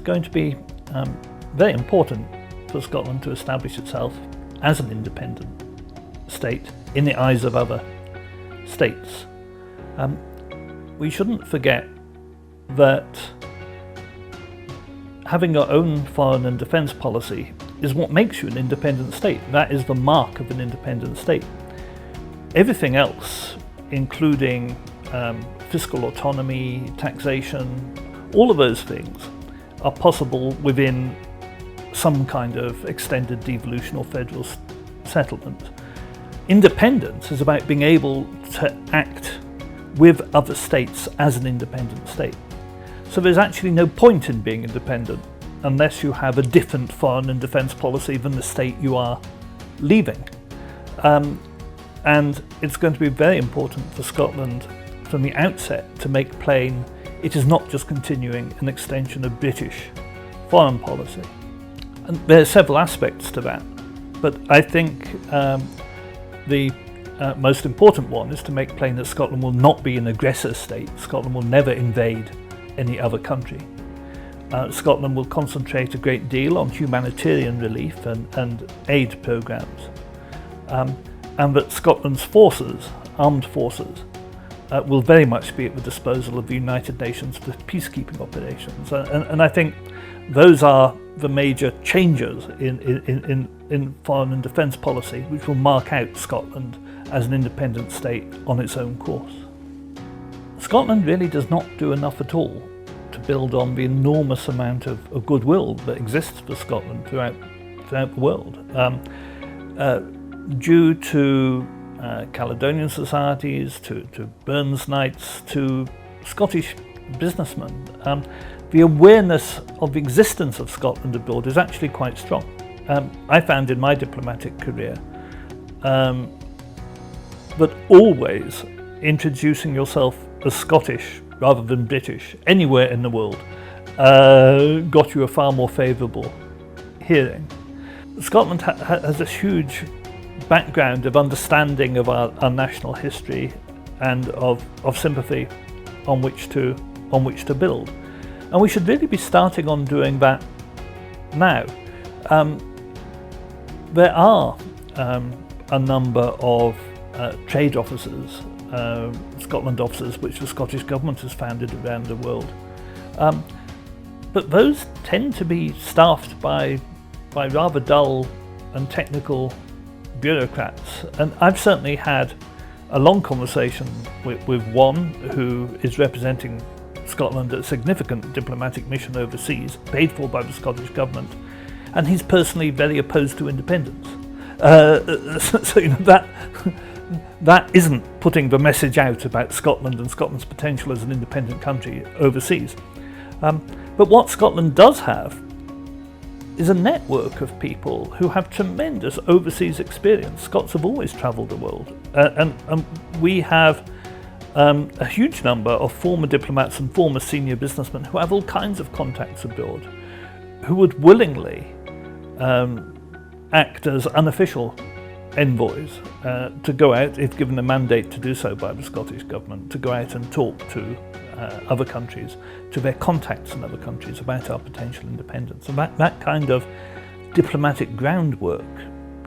going to be very important for Scotland to establish itself as an independent state in the eyes of other states. We shouldn't forget that having your own foreign and defence policy is what makes you an independent state. That is the mark of an independent state. Everything else, including fiscal autonomy, taxation, all of those things are possible within some kind of extended devolution or federal settlement. Independence is about being able to act with other states as an independent state. So there's actually no point in being independent unless you have a different foreign and defence policy than the state you are leaving. And it's going to be very important for Scotland from the outset to make plain it is not just continuing an extension of British foreign policy. And there are several aspects to that, but I think the most important one is to make plain that Scotland will not be an aggressor state. Scotland will never invade any other country. Scotland will concentrate a great deal on humanitarian relief and aid programmes, and that Scotland's forces, armed forces, will very much be at the disposal of the United Nations for peacekeeping operations. And I think those are the major changes in foreign and defence policy, which will mark out Scotland as an independent state on its own course. Scotland really does not do enough at all to build on the enormous amount of goodwill that exists for Scotland throughout the world. Due to Caledonian societies, to Burns Nights, to Scottish businessmen, the awareness of the existence of Scotland abroad is actually quite strong. I found in my diplomatic career that always introducing yourself as Scottish rather than British anywhere in the world got you a far more favourable hearing. Scotland has a huge background of understanding of our national history and of sympathy on which to build, and we should really be starting on doing that now. There are a number of trade offices, Scotland offices, which the Scottish Government has founded around the world, but those tend to be staffed by rather dull and technical bureaucrats. And I've certainly had a long conversation with one who is representing Scotland at a significant diplomatic mission overseas, paid for by the Scottish Government, and he's personally very opposed to independence. So you know, that isn't putting the message out about Scotland and Scotland's potential as an independent country overseas. But what Scotland does have is a network of people who have tremendous overseas experience. Scots have always travelled the world, and we have a huge number of former diplomats and former senior businessmen who have all kinds of contacts abroad, who would willingly act as unofficial envoys to go out, if given a mandate to do so by the Scottish Government, to go out and talk to other countries, to their contacts in other countries about our potential independence. And that kind of diplomatic groundwork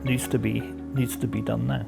needs to be done now.